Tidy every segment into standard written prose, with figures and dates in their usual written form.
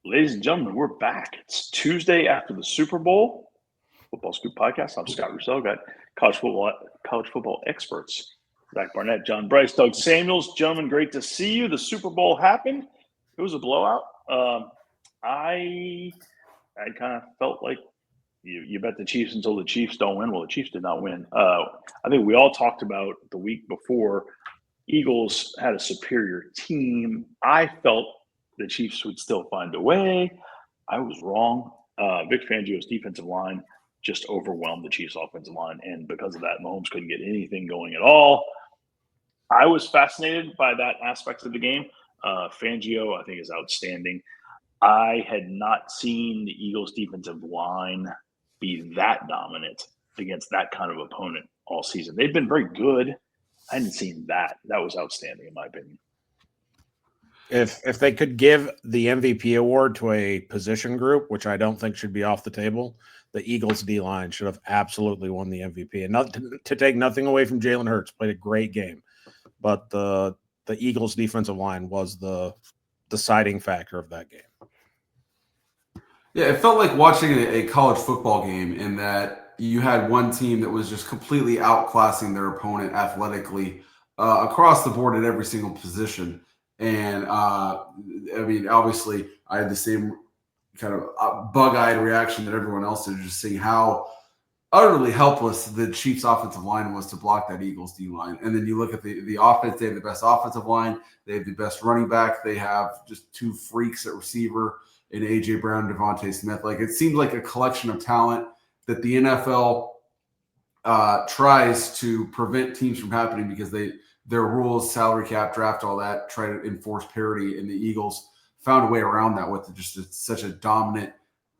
Ladies and gentlemen, we're back. It's Tuesday after the Super Bowl. Football Scoop Podcast. I'm Scott Russell. Got college football experts. Zach Barnett, John Bryce, Doug Samuels. Gentlemen, great to see you. The Super Bowl happened. It was a blowout. I kind of felt like you bet the Chiefs until the Chiefs don't win. Well, the Chiefs did not win. I think we all talked about the week before. Eagles had a superior team. I felt the Chiefs would still find a way. I was wrong. Vic Fangio's defensive line just overwhelmed the Chiefs' offensive line, and because of that, Mahomes couldn't get anything going at all. I was fascinated by that aspect of the game. Fangio, I think, is outstanding. I had not seen the Eagles' defensive line be that dominant against that kind of opponent all season. They've been very good. I hadn't seen that. That was outstanding, in my opinion. If they could give the MVP award to a position group, which I don't think should be off the table, the Eagles D-line should have absolutely won the MVP. And not to take nothing away from Jalen Hurts, played a great game. But the Eagles defensive line was the deciding factor of that game. Yeah, it felt like watching a college football game in that you had one team that was just completely outclassing their opponent athletically across the board at every single position. And, obviously, I had the same kind of bug-eyed reaction that everyone else did, just seeing how utterly helpless the Chiefs' offensive line was to block that Eagles D-line. And then you look at the offense, they have the best offensive line, they have the best running back, they have just two freaks at receiver in A.J. Brown, Devontae Smith. Like, it seems like a collection of talent that the NFL tries to prevent teams from happening because their rules, salary cap, draft, all that, try to enforce parity, and the Eagles found a way around that with just such a dominant,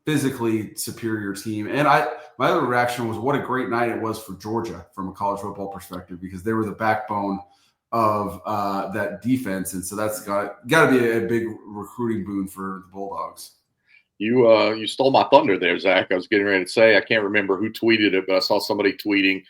physically superior team. And my other reaction was what a great night it was for Georgia from a college football perspective, because they were the backbone of that defense, and so that's got to be a big recruiting boon for the Bulldogs. You stole my thunder there, Zach. I was getting ready to say I can't remember who tweeted it, but I saw somebody tweeting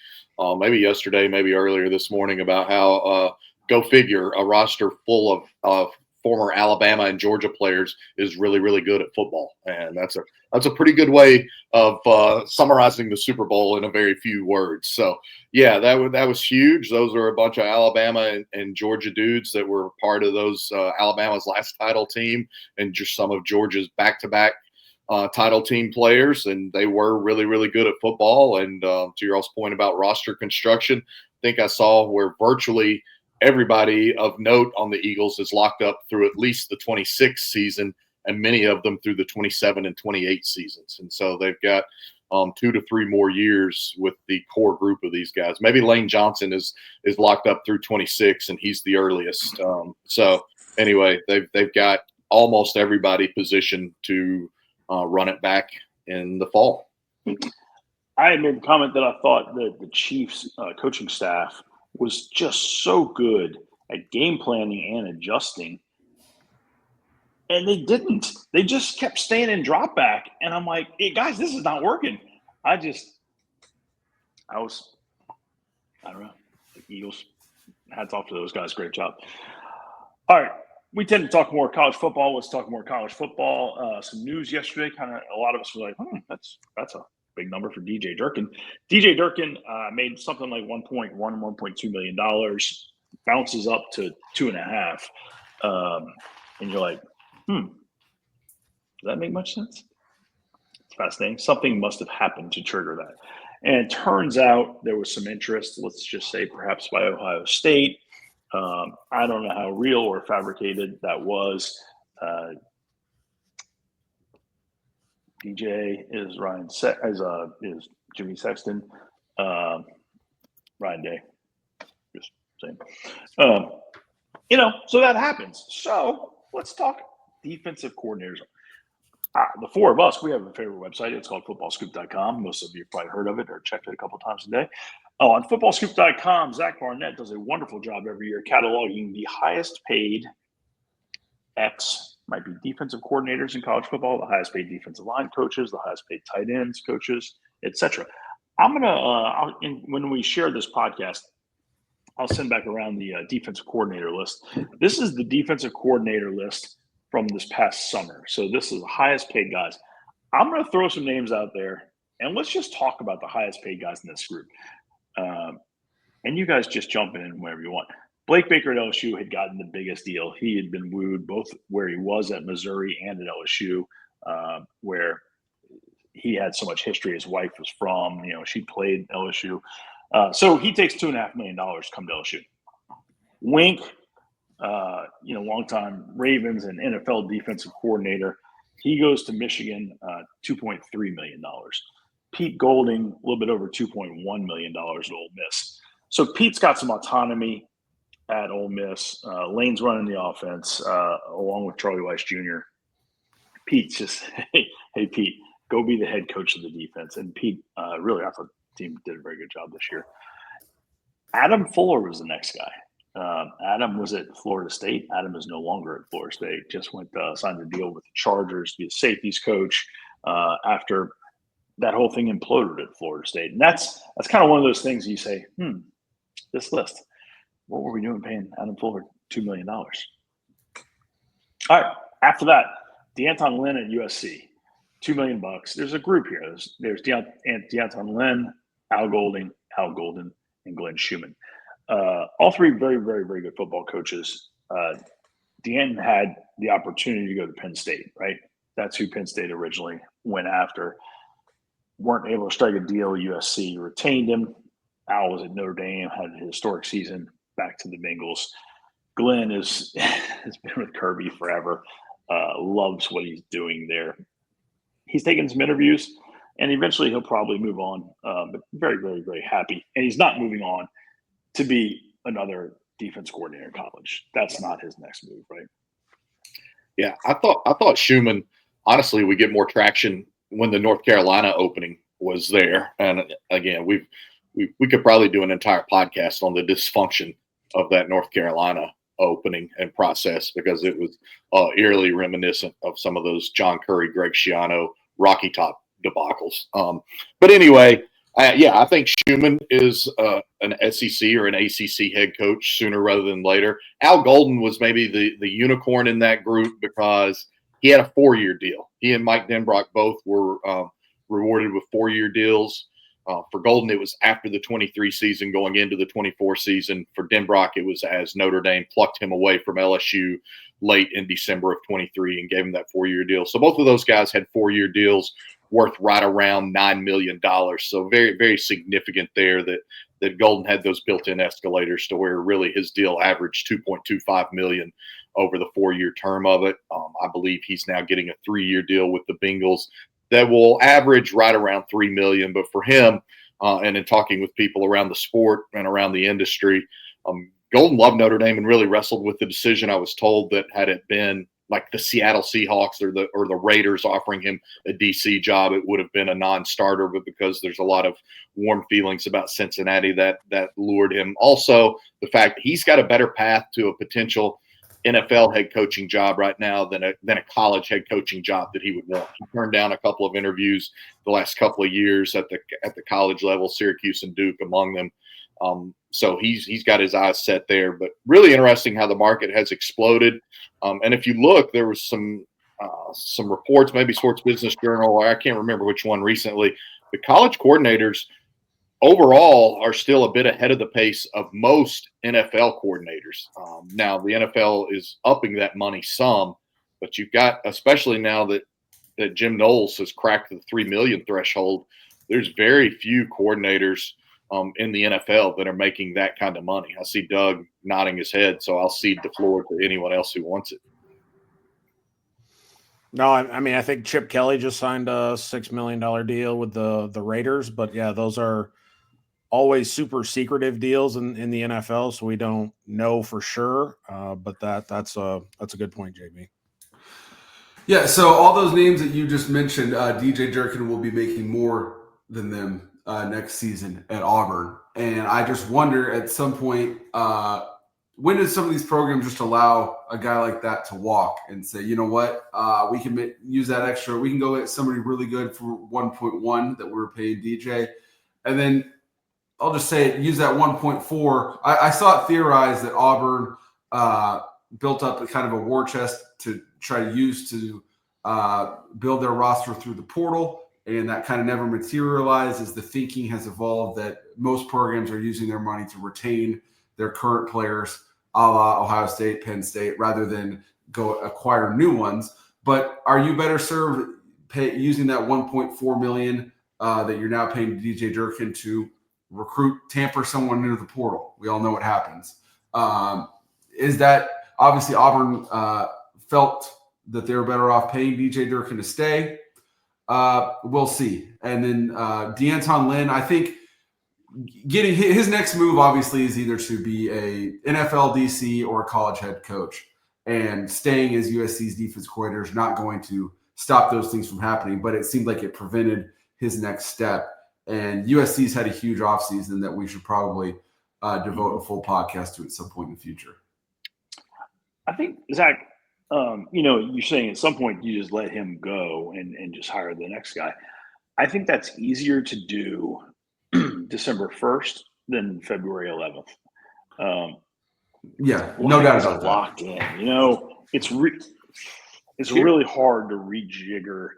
maybe yesterday, maybe earlier this morning about how go figure, a roster full of former Alabama and Georgia players is really, really good at football, and that's a pretty good way of summarizing the Super Bowl in a very few words. So, yeah, that was huge. Those are a bunch of Alabama and Georgia dudes that were part of those Alabama's last title team and just some of Georgia's back-to-back title team players, and they were really, really good at football. And to your all's point about roster construction, I think I saw where virtually everybody of note on the Eagles is locked up through at least the 26th season, and many of them through the 27 and 28 seasons. And so they've got 2 to 3 more years with the core group of these guys. Maybe Lane Johnson is locked up through 26, and he's the earliest. So anyway, they've got almost everybody positioned to run it back in the fall. I had made the comment that I thought that the Chiefs coaching staff was just so good at game planning and adjusting. And they didn't. They just kept staying in drop back. And I'm like, hey, guys, this is not working. I don't know. The Eagles, hats off to those guys. Great job. All right. We tend to talk more college football. Let's talk more college football. Some news yesterday. Kind of a lot of us were like, that's a big number for DJ Durkin. DJ Durkin made something like $1.2 million, bounces up to 2.5. And you're like, does that make much sense? It's fascinating. Something must have happened to trigger that. And it turns out there was some interest, let's just say perhaps by Ohio State. I don't know how real or fabricated that was. DJ is is Jimmy Sexton, Ryan Day. Just saying. So that happens. So let's talk defensive coordinators. The four of us, we have a favorite website. It's called FootballScoop.com. Most of you have probably heard of it or checked it a couple times a day. On FootballScoop.com, Zach Barnett does a wonderful job every year cataloging the highest paid might be defensive coordinators in college football, the highest paid defensive line coaches, the highest paid tight ends coaches, etc. I'm gonna when we share this podcast, I'll send back around the defensive coordinator list. This is the defensive coordinator list from this past summer. So this is the highest paid guys. I'm going to throw some names out there, and let's just talk about the highest paid guys in this group. And you guys just jump in wherever you want. Blake Baker at LSU had gotten the biggest deal. He had been wooed both where he was at Missouri and at LSU, where he had so much history. His wife was from, she played LSU. So he takes $2.5 million to come to LSU. Wink, longtime Ravens and NFL defensive coordinator. He goes to Michigan, $2.3 million. Pete Golding, a little bit over $2.1 million at Ole Miss. So Pete's got some autonomy at Ole Miss. Lane's running the offense along with Charlie Weiss Jr. Pete's just, hey, Pete, go be the head coach of the defense. And Pete, really, I thought the team did a very good job this year. Adam Fuller was the next guy. Adam was at Florida State. Adam is no longer at Florida State. Just signed a deal with the Chargers to be a safeties coach after that whole thing imploded at Florida State. And that's kind of one of those things you say, this list, what were we doing paying Adam Fuller $2 million? All right. After that, Deanton Lynn at USC, $2 million. There's a group here. There's Deanton Lynn, Al Golden, and Glenn Schumann. All three very, very, very good football coaches. Deanton had the opportunity to go to Penn State, right? That's who Penn State originally went after. Weren't able to strike a deal. USC retained him. Al was at Notre Dame, had a historic season, back to the Bengals. Glenn has been with Kirby forever, loves what he's doing there. He's taken some interviews, and eventually he'll probably move on, but very, very, very happy. And he's not moving on to be another defense coordinator in college. That's not his next move, right? Yeah, I thought Schumann, honestly, we get more traction when the North Carolina opening was there. And again, we could probably do an entire podcast on the dysfunction of that North Carolina opening and process, because it was eerily reminiscent of some of those John Curry, Greg Schiano, Rocky Top debacles. But anyway, I think Schumann is an SEC or an ACC head coach sooner rather than later. Al Golden was maybe the unicorn in that group because he had a 4-year deal. He and Mike Denbrock both were rewarded with 4-year deals. For Golden, it was after the 23 season going into the 24 season. For Denbrock, it was as Notre Dame plucked him away from LSU late in December of 23 and gave him that 4-year deal. So both of those guys had 4-year deals worth right around $9 million. So very, very significant there that Golden had those built-in escalators to where really his deal averaged $2.25 million over the 4-year term of it. I believe he's now getting a 3-year deal with the Bengals that will average right around $3 million. But for him, and in talking with people around the sport and around the industry, Golden loved Notre Dame and really wrestled with the decision. I was told that had it been like the Seattle Seahawks or the Raiders offering him a DC job, it would have been a non-starter. But because there's a lot of warm feelings about Cincinnati, that lured him. Also, the fact that he's got a better path to a potential NFL head coaching job right now than a college head coaching job that he would want. He turned down a couple of interviews the last couple of years at the college level, Syracuse and Duke among them. So he's got his eyes set there. But really interesting how the market has exploded. And if you look, there was some reports, maybe Sports Business Journal, or I can't remember which one recently. The college coordinators overall are still a bit ahead of the pace of most NFL coordinators. Now the NFL is upping that money some, but you've got, especially now that Jim Knowles has cracked the 3 million threshold, there's very few coordinators in the NFL that are making that kind of money. I see Doug nodding his head, so I'll cede the floor to anyone else who wants it. No, I mean, I think Chip Kelly just signed a $6 million deal with the Raiders, but yeah, those are always super secretive deals in the NFL, so we don't know for sure. But that's a good point, JB. Yeah, so all those names that you just mentioned, DJ Durkin will be making more than them next season at Auburn. And I just wonder at some point, when does some of these programs just allow a guy like that to walk and say, you know what, we can use that extra. We can go get somebody really good for 1.1 that we're paying DJ. And then I'll just say it, use that 1.4. I saw it theorized that Auburn built up a kind of a war chest to try to use to build their roster through the portal, and that kind of never materialized as the thinking has evolved that most programs are using their money to retain their current players, a la Ohio State, Penn State, rather than go acquire new ones. But are you better served using that $1.4 million that you're now paying DJ Durkin to recruit, tamper someone into the portal? We all know what happens. Is that obviously Auburn felt that they were better off paying DJ Durkin to stay? We'll see. And then Deanton Lynn, I think getting his next move obviously is either to be a NFL DC or a college head coach. And staying as USC's defense coordinator is not going to stop those things from happening, but it seemed like it prevented his next step. And USC's had a huge offseason that we should probably devote a full podcast to at some point in the future. I think, Zach, you're saying at some point you just let him go and just hire the next guy. I think that's easier to do December 1st than February 11th. Yeah, no doubt about that. Locked in. It's really hard to rejigger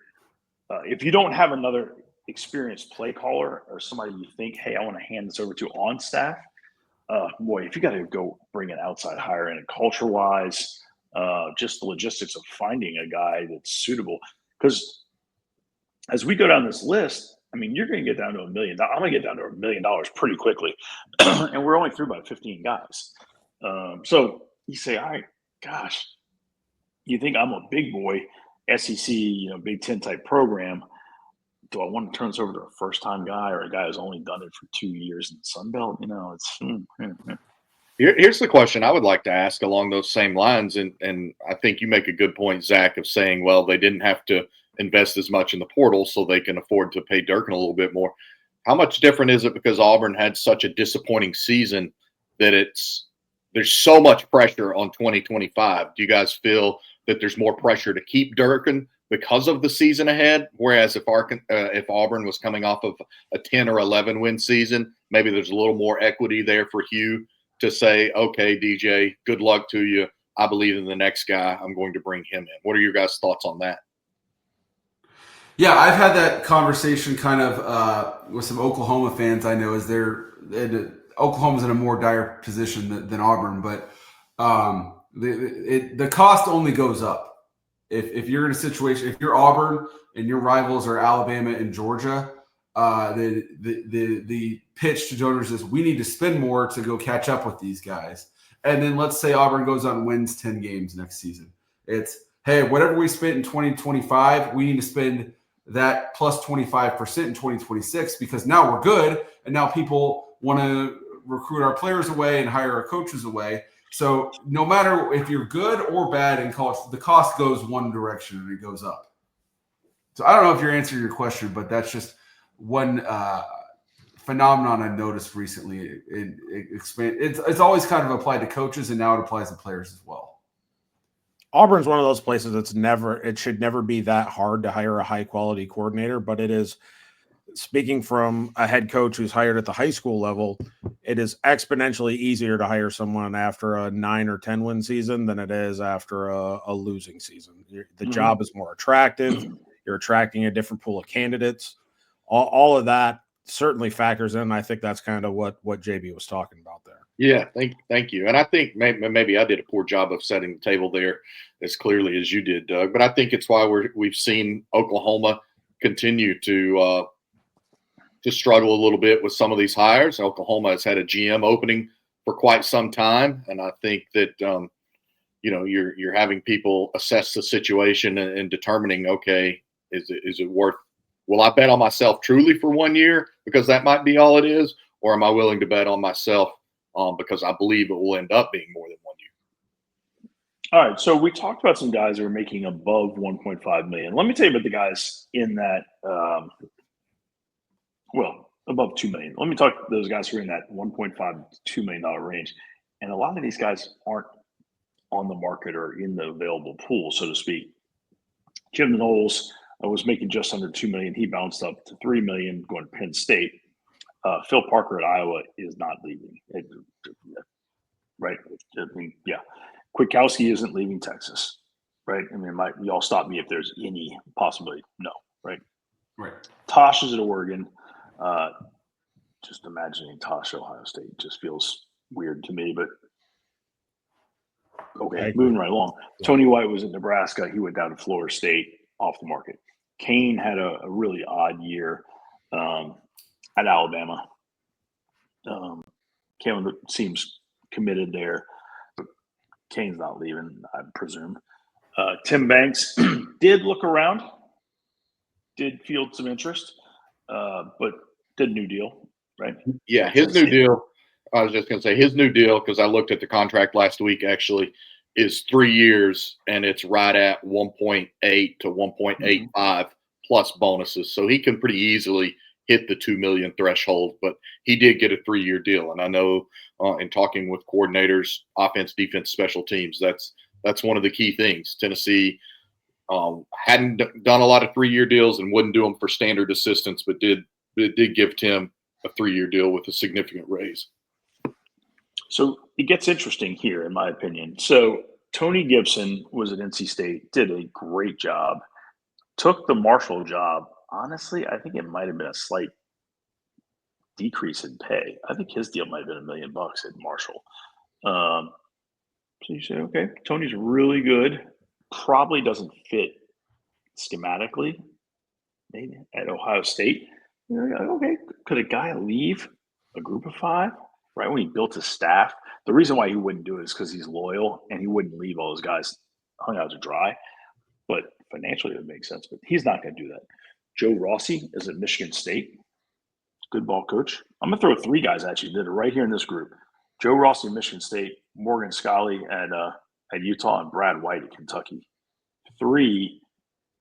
if you don't have another experienced play caller or somebody you think, hey, I want to hand this over to on staff. Boy, if you got to go bring an outside hire in, culture-wise, just the logistics of finding a guy that's suitable. Because as we go down this list, I mean, you're going to get down to $1 million. I'm going to get down to $1 million pretty quickly, and we're only through about 15 guys. So you say, all right, gosh, you think I'm a big boy, SEC, Big Ten type program. Do I want to turn this over to a first-time guy or a guy who's only done it for 2 years in the Sun Belt? Here's the question I would like to ask along those same lines, and I think you make a good point, Zach, of saying, well, they didn't have to invest as much in the portal so they can afford to pay Durkin a little bit more. How much different is it because Auburn had such a disappointing season that there's so much pressure on 2025? Do you guys feel that there's more pressure to keep Durkin because of the season ahead? Whereas if Auburn was coming off of a 10 or 11 win season, maybe there's a little more equity there for Hugh to say, okay, DJ, good luck to you. I believe in the next guy. I'm going to bring him in. What are your guys' thoughts on that? Yeah, I've had that conversation kind of with some Oklahoma fans I know as Oklahoma's in a more dire position than Auburn, but the cost only goes up. If you're in a situation, if you're Auburn and your rivals are Alabama and Georgia, the pitch to donors is we need to spend more to go catch up with these guys. And then let's say Auburn goes out and wins 10 games next season. It's, hey, whatever we spent in 2025, we need to spend that plus 25% in 2026 because now we're good and now people want to recruit our players away and hire our coaches away. So no matter if you're good or bad in college, the cost goes one direction and it goes up. So I don't know if you're answering your question, but that's just one phenomenon I noticed recently. It's always kind of applied to coaches and now it applies to players as well. Auburn's one of those places it should never be that hard to hire a high quality coordinator, but it is. Speaking from a head coach who's hired at the high school level, it is exponentially easier to hire someone after a 9 or 10 win season than it is after a losing season. The job is more attractive. You're attracting a different pool of candidates. All of that certainly factors in. I think that's kind of what JB was talking about there. Yeah, thank you. And I think maybe I did a poor job of setting the table there as clearly as you did, Doug. But I think it's why we've seen Oklahoma continue to struggle a little bit with some of these hires. Oklahoma has had a GM opening for quite some time, and I think that you're having people assess the situation and determining, okay, is it worth? Will I bet on myself truly for 1 year because that might be all it is, or am I willing to bet on myself because I believe it will end up being more than 1 year? All right, so we talked about some guys that are making above $1.5 million. Let me tell you about the guys in that. Above $2 million. Let me talk to those guys who are in that $1.5 to $2 million range. And a lot of these guys aren't on the market or in the available pool, so to speak. Jim Knowles was making just under $2 million. He bounced up to $3 million going to Penn State. Phil Parker at Iowa is not leaving. Right? I mean, yeah. Kwiatkowski isn't leaving Texas, right? I mean, y'all stop me if there's any possibility. No, right? Right. Tosh is at Oregon. Just imagining Tosh at Ohio State just feels weird to me, but okay, moving right along. Yeah. Tony White was at Nebraska. He went down to Florida State, off the market. Kane had a really odd year at Alabama. Kane seems committed there, but Kane's not leaving, I presume. Tim Banks did look around, did field some interest, but did a new deal, right? Yeah, his new deal. I was just going to say his new deal, because I looked at the contract last week, actually, is 3 years, and it's right at 1.8 to 1.85 plus bonuses. So he can pretty easily hit the 2 million threshold, but he did get a 3-year deal. And I know in talking with coordinators, offense, defense, special teams, that's one of the key things. Tennessee hadn't done a lot of 3-year deals and wouldn't do them for standard assistants, but did give Tim a 3-year deal with a significant raise. So it gets interesting here, in my opinion. So Tony Gibson was at NC State, did a great job, took the Marshall job. Honestly, I think it might have been a slight decrease in pay. I think his deal might have been $1 million at Marshall. So you say, okay, Tony's really good. Probably doesn't fit schematically, maybe at Ohio State. You're like, okay, could a guy leave a group of 5 right when he built his staff? The reason why he wouldn't do it is because he's loyal and he wouldn't leave all those guys hung out to dry. But financially, it would make sense. But he's not going to do that. Joe Rossi is at Michigan State. Good ball coach. I'm going to throw 3 guys at you that are right here in this group. Joe Rossi, Michigan State, Morgan Scalley at Utah, and Brad White at Kentucky. 3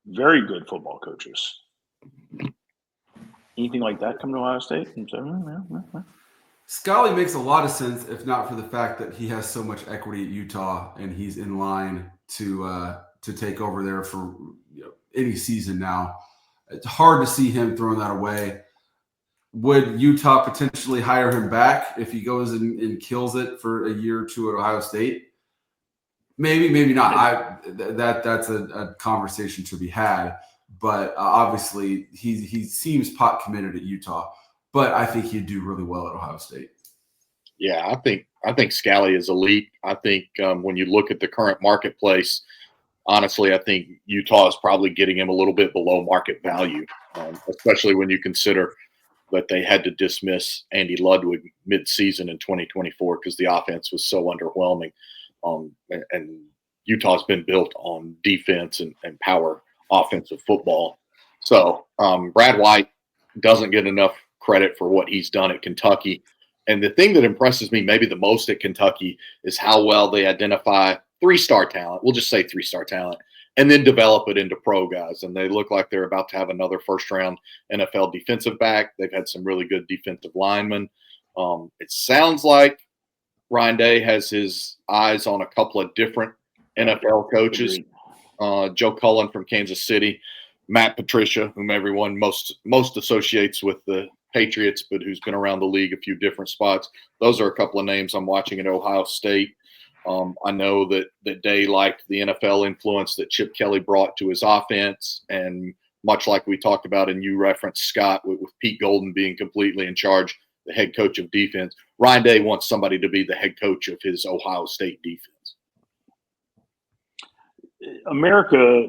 very good football coaches. Anything like that come to Ohio State? Scally makes a lot of sense, if not for the fact that he has so much equity at Utah and he's in line to take over there for any season now. It's hard to see him throwing that away. Would Utah potentially hire him back if he goes and kills it for a year or 2 at Ohio State? Maybe, maybe not. That's a conversation to be had. But obviously, he seems pot committed at Utah. But I think he'd do really well at Ohio State. Yeah, I think Scally is elite. I think when you look at the current marketplace, honestly, I think Utah is probably getting him a little bit below market value, especially when you consider that they had to dismiss Andy Ludwig mid-season in 2024 because the offense was so underwhelming. And Utah's been built on defense and power offensive football. So Brad White doesn't get enough credit for what he's done at Kentucky. And the thing that impresses me maybe the most at Kentucky is how well they identify 3-star talent. We'll just say 3-star talent, and then develop it into pro guys. And they look like they're about to have another first-round NFL defensive back. They've had some really good defensive linemen. It sounds like Ryan Day has his eyes on a couple of different NFL coaches. Joe Cullen from Kansas City, Matt Patricia, whom everyone most associates with the Patriots, but who's been around the league a few different spots. Those are a couple of names I'm watching at Ohio State. I know that Day liked the NFL influence that Chip Kelly brought to his offense, and much like we talked about, and you referenced Scott with Pete Golden being completely in charge, the head coach of defense, Ryan Day wants somebody to be the head coach of his Ohio State defense. America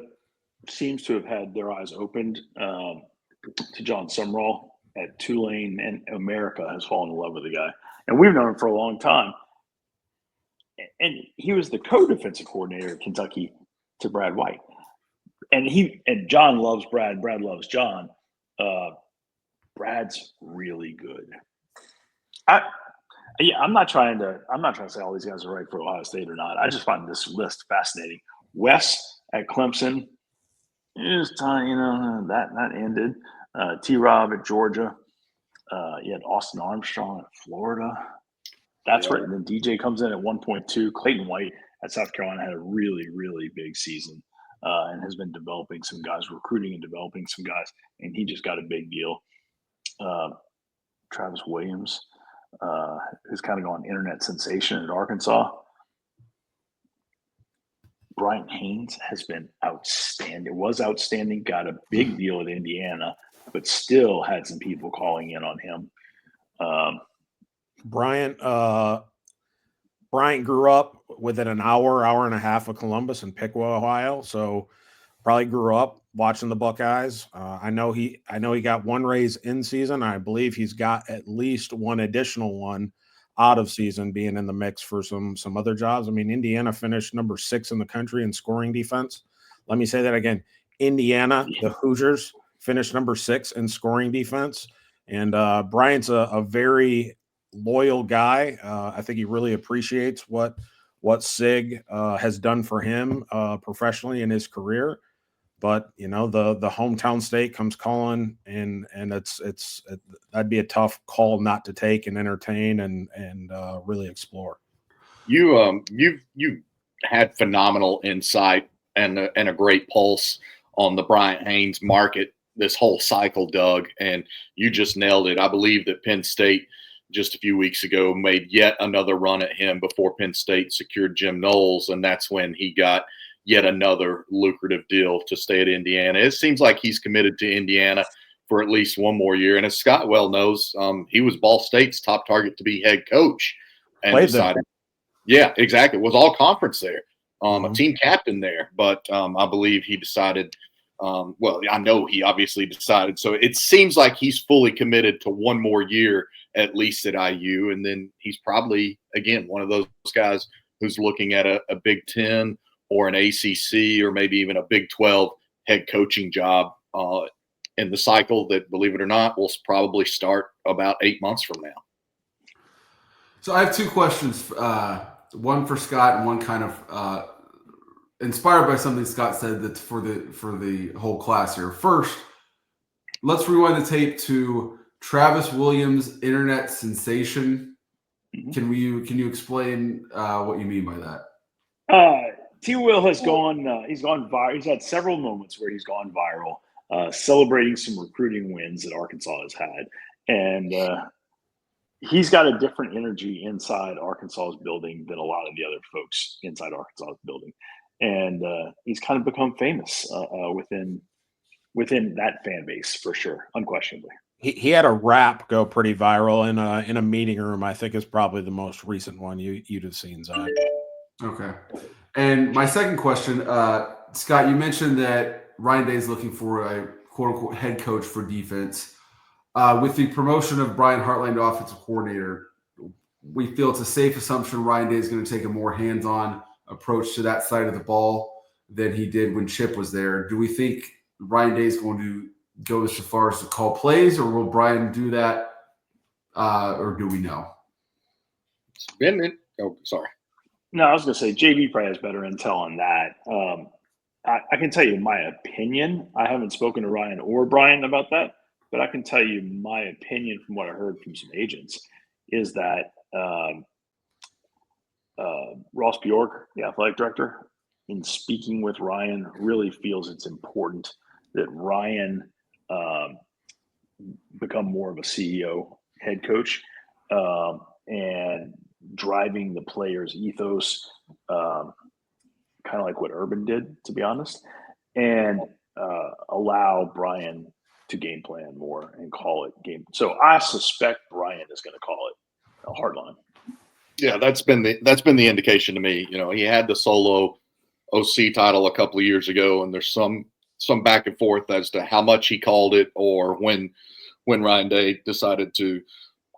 seems to have had their eyes opened to John Sumrall at Tulane, and America has fallen in love with the guy. And we've known him for a long time. And he was the co-defensive coordinator at Kentucky to Brad White. And John loves Brad. Brad loves John. Brad's really good. I'm not trying to say all these guys are right for Ohio State or not. I just find this list fascinating. Wes at Clemson is that ended. T-Rob at Georgia. You had Austin Armstrong at Florida. That's right. And then DJ comes in at 1.2. Clayton White at South Carolina had a really, really big season and has been developing some guys, recruiting and developing some guys, and he just got a big deal. Travis Williams, who's kind of gone internet sensation at Arkansas. Bryant Haynes has been outstanding. Was outstanding, got a big deal at Indiana, but still had some people calling in on him. Bryant grew up within an hour and a half of Columbus and Piqua, Ohio. So probably grew up watching the Buckeyes. I know he got one raise in season. I believe he's got at least one additional one out of season, being in the mix for some other jobs. I mean, Indiana finished number 6 in the country in scoring defense. Let me say that again. Indiana, the Hoosiers, finished number 6 in scoring defense. And Bryant's a very loyal guy. I think he really appreciates what Sig has done for him professionally in his career. But the hometown state comes calling, and that'd be a tough call not to take and entertain and really explore. You had phenomenal insight and a great pulse on the Bryant Haynes market this whole cycle, Doug, and you just nailed it. I believe that Penn State just a few weeks ago made yet another run at him before Penn State secured Jim Knowles, and that's when he got yet another lucrative deal to stay at Indiana. It seems like he's committed to Indiana for at least one more year. And as Scott well knows, he was Ball State's top target to be head coach, and Played decided, yeah, exactly, was all conference there, a team captain there. But I believe he decided, well, I know he obviously decided. So it seems like he's fully committed to one more year, at least at IU. And then he's probably, again, one of those guys who's looking at a Big Ten or an ACC or maybe even a Big 12 head coaching job in the cycle that, believe it or not, will probably start about 8 months from now. So I have 2 questions, one for Scott and one kind of inspired by something Scott said that for the whole class here. First, let's rewind the tape to Travis Williams' internet sensation. Can you explain what you mean by that? T. Will has gone. He's gone viral. He's had several moments where he's gone viral, celebrating some recruiting wins that Arkansas has had, and he's got a different energy inside Arkansas's building than a lot of the other folks inside Arkansas's building, and he's kind of become famous within that fan base for sure, unquestionably. He had a rap go pretty viral in a meeting room. I think is probably the most recent one you'd have seen, Zach. Okay. And my second question, Scott, you mentioned that Ryan Day is looking for a quote-unquote head coach for defense. With the promotion of Brian Hartline to offensive coordinator, we feel it's a safe assumption Ryan Day is going to take a more hands-on approach to that side of the ball than he did when Chip was there. Do we think Ryan Day is going to go so far as to call plays, or will Brian do that, or do we know? Oh, sorry. No, I was going to say JV probably has better intel on that. I can tell you my opinion. I haven't spoken to Ryan or Brian about that, but I can tell you my opinion from what I heard from some agents is that Ross Bjork, the athletic director, in speaking with Ryan, really feels it's important that Ryan become more of a CEO head coach and driving the players' ethos, kind of like what Urban did, to be honest, and allow Brian to game plan more and call it game. So I suspect Brian is going to call it a hard line. Yeah, that's been the indication to me. He had the solo OC title a couple of years ago, and there's some back and forth as to how much he called it or when Ryan Day decided to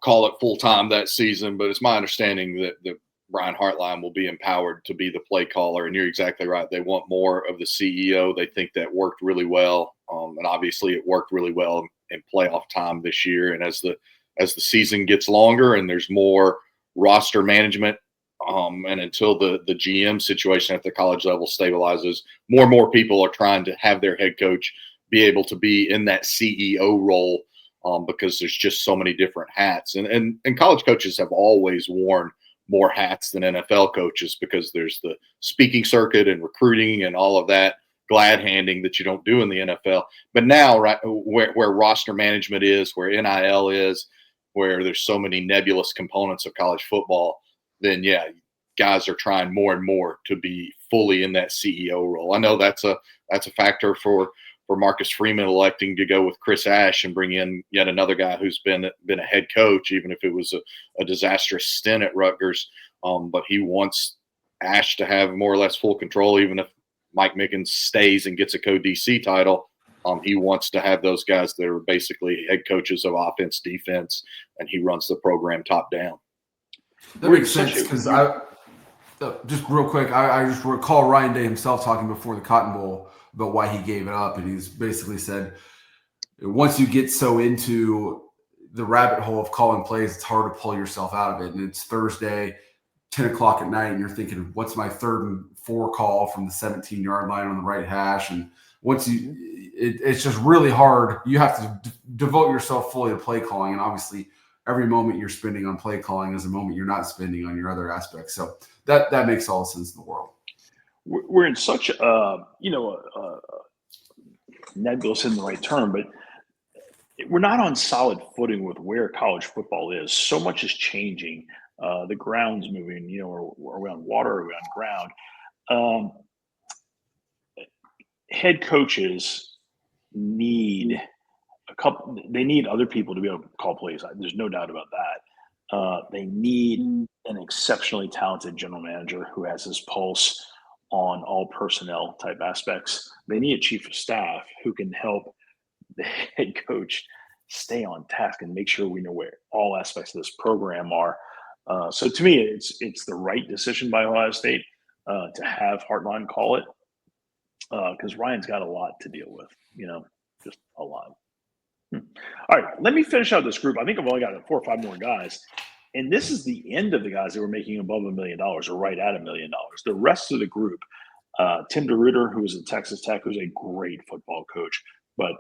call it full time that season. But it's my understanding that Brian Hartline will be empowered to be the play caller. And you're exactly right. They want more of the CEO. They think that worked really well. And obviously it worked really well in playoff time this year. And as the season gets longer and there's more roster management, and until the GM situation at the college level stabilizes, more and more people are trying to have their head coach be able to be in that CEO role, because there's just so many different hats. And college coaches have always worn more hats than NFL coaches because there's the speaking circuit and recruiting and all of that glad handing that you don't do in the NFL. But now, right where roster management is, where NIL is, where there's so many nebulous components of college football, then yeah, guys are trying more and more to be fully in that CEO role. I know that's a factor for Marcus Freeman electing to go with Chris Ash and bring in yet another guy who's been a head coach, even if it was a disastrous stint at Rutgers. But he wants Ash to have more or less full control, even if Mike Mickens stays and gets a co-DC title. He wants to have those guys that are basically head coaches of offense, defense, and he runs the program top down. That makes sense because just real quick, I just recall Ryan Day himself talking before the Cotton Bowl about why he gave it up, and he's basically said once you get so into the rabbit hole of calling plays, it's hard to pull yourself out of it. And it's Thursday, 10 o'clock at night, and you're thinking, what's my 3rd and 4 call from the 17-yard line on the right hash? And once it's just really hard. You have to devote yourself fully to play calling, and obviously every moment you're spending on play calling is a moment you're not spending on your other aspects. So that makes all the sense in the world. We're in such nebulous isn't the right term, but we're not on solid footing with where college football is. So much is changing. The ground's moving. Are we on water? Are we on ground? Head coaches need they need other people to be able to call plays. There's no doubt about that. They need an exceptionally talented general manager who has his pulse on all personnel type aspects. They need a chief of staff who can help the head coach stay on task and make sure we know where all aspects of this program are. So to me, it's the right decision by Ohio State to have Hartline call it because Ryan's got a lot to deal with, just a lot. All right, let me finish out this group. I think I've only got 4 or 5 more guys. And this is the end of the guys that were making above $1 million or right at $1 million. The rest of the group, Tim DeRuyter, who was at Texas Tech, who's a great football coach, but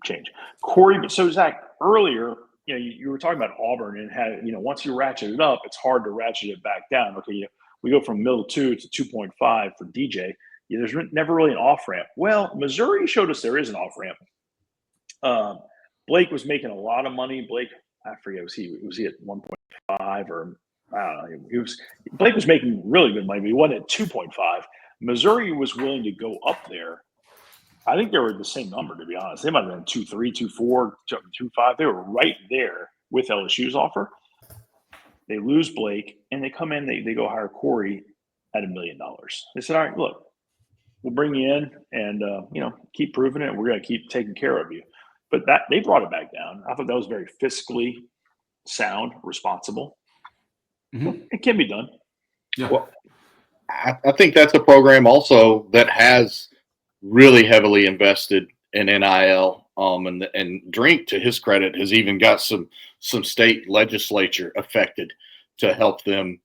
change. Corey, so Zach, earlier, you were talking about Auburn and how, once you ratchet it up, it's hard to ratchet it back down. Okay, we go from middle 2 to 2.5 for DJ. There's never really an off-ramp. Well, Missouri showed us there is an off-ramp. Blake was making a lot of money. Blake, I forget, was he at 1.5 or I don't know. Blake was making really good money, but he wasn't at 2.5. Missouri was willing to go up there. I think they were the same number, to be honest. They might have been 2.3, 2.4, 2.5. They were right there with LSU's offer. They lose Blake, and they come in, they go hire Corey at $1 million. They said, all right, look, we'll bring you in and, keep proving it. We're going to keep taking care of you. But that they brought it back down. I thought that was very fiscally sound, responsible. Mm-hmm. It can be done. Yeah. Well, I think that's a program also that has really heavily invested in NIL. And Drink, to his credit, has even got some state legislature affected to help them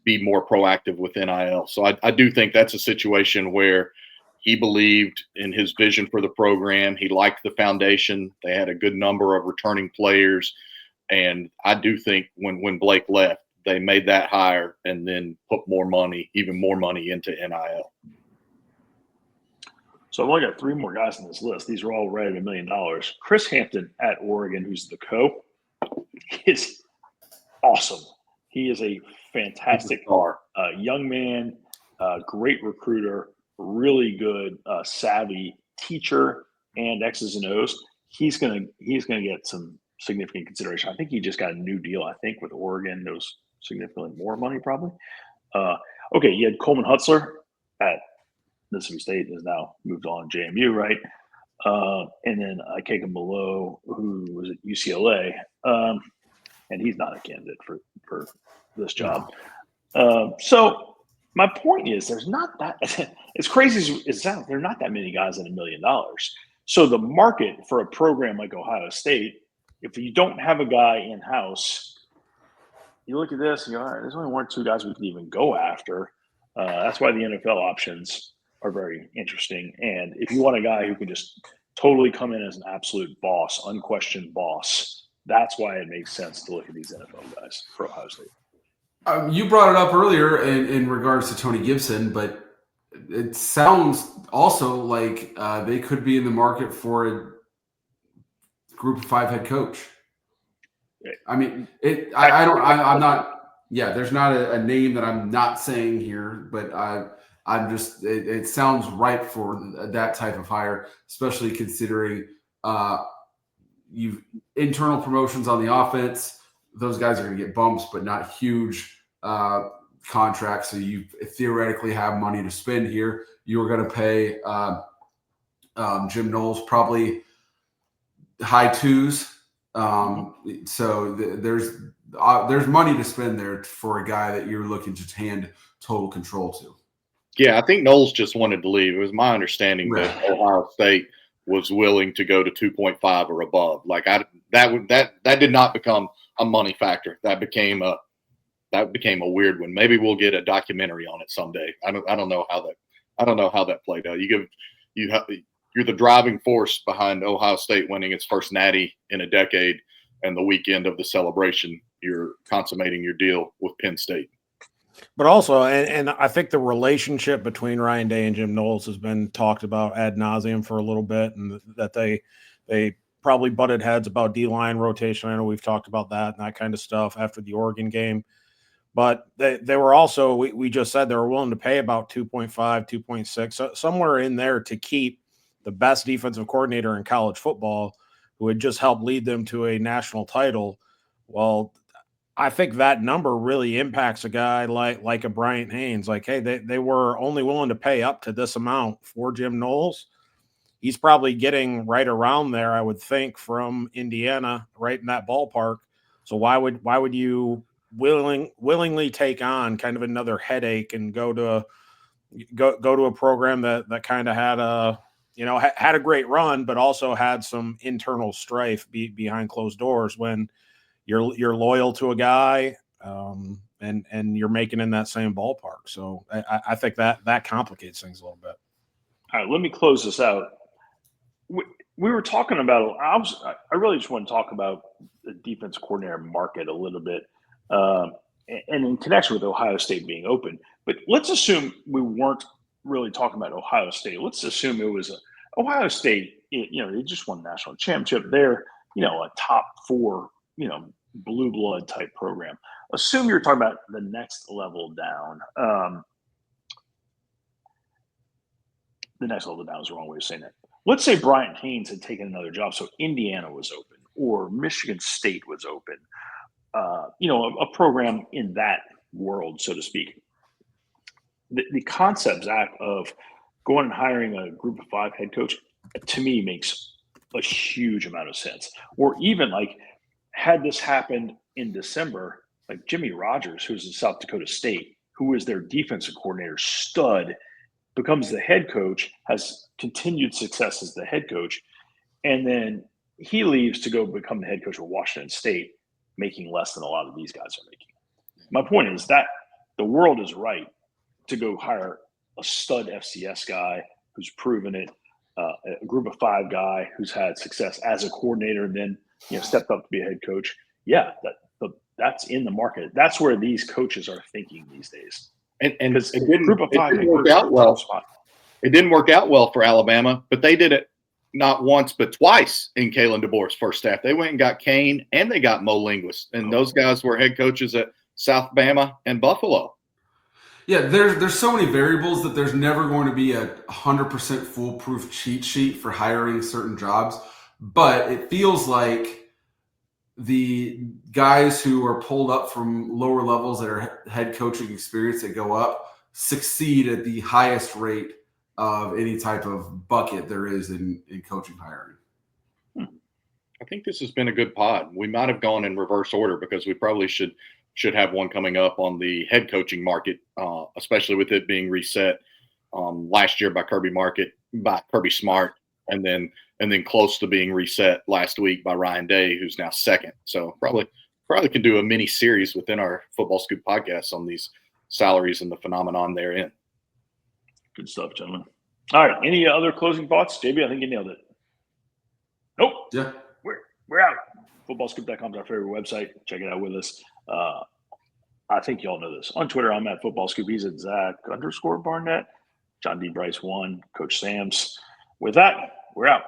be more proactive with NIL. So I do think that's a situation where he believed in his vision for the program. He liked the foundation. They had a good number of returning players. And I do think when Blake left, they made that hire and then put even more money into NIL. So I've only got 3 more guys on this list. These are all right at $1 million. Chris Hampton at Oregon, who's the is awesome. He is a fantastic young man, great recruiter, really good, savvy teacher and X's and O's. He's gonna get some significant consideration. I think he just got a new deal. I think with Oregon, there was significantly more money probably. Okay, you had Coleman Hutzler at Mississippi State, has now moved on JMU, right? And then Kegan Below, who was at UCLA, and he's not a candidate for this job. So my point is, there's not that as crazy as it sounds. There are not that many guys at $1 million. So the market for a program like Ohio State, if you don't have a guy in house, you look at this and you go, all right, there's only 1 or 2 guys we can even go after. That's why the NFL options are very interesting. And if you want a guy who can just totally come in as an absolute boss, unquestioned boss, that's why it makes sense to look at these NFL guys for Ohio State. You brought it up earlier in regards to Tony Gibson, but it sounds also like they could be in the market for a Group of 5 head coach. I mean, I'm Yeah, there's not a name that I'm not saying here, but I'm just it sounds right for that type of hire, especially considering you've internal promotions on the offense. Those guys are going to get bumps, but not huge contracts. So you theoretically have money to spend here. You were going to pay Jim Knowles probably high twos. So there's money to spend there for a guy that you're looking to hand total control to. Yeah, I think Knowles just wanted to leave. It was my understanding that Ohio State was willing to go to 2.5 or above. Like that did not become a money factor. That became a weird one. Maybe we'll get a documentary on it someday. I don't know how that played out. You're the driving force behind Ohio State winning its first natty in a decade, and the weekend of the celebration, you're consummating your deal with Penn State. But also, and I think the relationship between Ryan Day and Jim Knowles has been talked about ad nauseum for a little bit, and that they probably butted heads about D-line rotation. I know we've talked about that and that kind of stuff after the Oregon game. But they were also, we just said they were willing to pay about 2.5, 2.6, so somewhere in there to keep the best defensive coordinator in college football who had just helped lead them to a national title. Well, I think that number really impacts a guy like a Bryant Haynes. Like, hey, they were only willing to pay up to this amount for Jim Knowles. He's probably getting right around there, I would think, from Indiana, right in that ballpark. So why would you willingly take on kind of another headache and go to a program that kind of had a great run, but also had some internal strife behind closed doors when you're loyal to a guy and you're making in that same ballpark. So I think that complicates things a little bit. All right, let me close this out. We were talking about. I really just want to talk about the defense coordinator market a little bit, and in connection with Ohio State being open. But let's assume we weren't really talking about Ohio State. Let's assume it was Ohio State. They just won the national championship. They're a top 4 blue blood type program. Assume you're talking about the next level down. The next level down is the wrong way of saying that. Let's say Bryant Haynes had taken another job, so Indiana was open or Michigan State was open. A program in that world, so to speak. The concept, Zach, of going and hiring a group of 5 head coach, to me, makes a huge amount of sense. Or even like, had this happened in December, like Jimmy Rogers, who's in South Dakota State, who is their defensive coordinator, stud, becomes the head coach, has continued success as the head coach, and then he leaves to go become the head coach of Washington State, making less than a lot of these guys are making. My point is that the world is right to go hire a stud FCS guy who's proven it, a group of 5 guy who's had success as a coordinator and then stepped up to be a head coach. Yeah, that's in the market. That's where these coaches are thinking these days. And it didn't work out well. It didn't work out well for Alabama, but they did it not once but twice in Kalen DeBoer's first staff. They went and got Kane and they got Mo Linguist, and those guys were head coaches at South Bama and Buffalo. Yeah, there's so many variables that there's never going to be a 100% foolproof cheat sheet for hiring certain jobs. But it feels like the guys who are pulled up from lower levels that are head coaching experience that go up succeed at the highest rate of any type of bucket there is in coaching hiring. I think this has been a good pod. We might have gone in reverse order because we probably should have one coming up on the head coaching market, especially with it being reset last year by Kirby Smart, and then close to being reset last week by Ryan Day, who's now second. So probably can do a mini series within our Football Scoop podcast on these salaries and the phenomenon therein. Good stuff, gentlemen. All right. Any other closing thoughts? JB, I think you nailed it. Nope. Yeah. We're out. FootballScoop.com is our favorite website. Check it out with us. I think you all know this. On Twitter, I'm at FootballScoop. He's at Zach_Barnett. John D. Bryce 1. Coach Sam's. With that, we're out.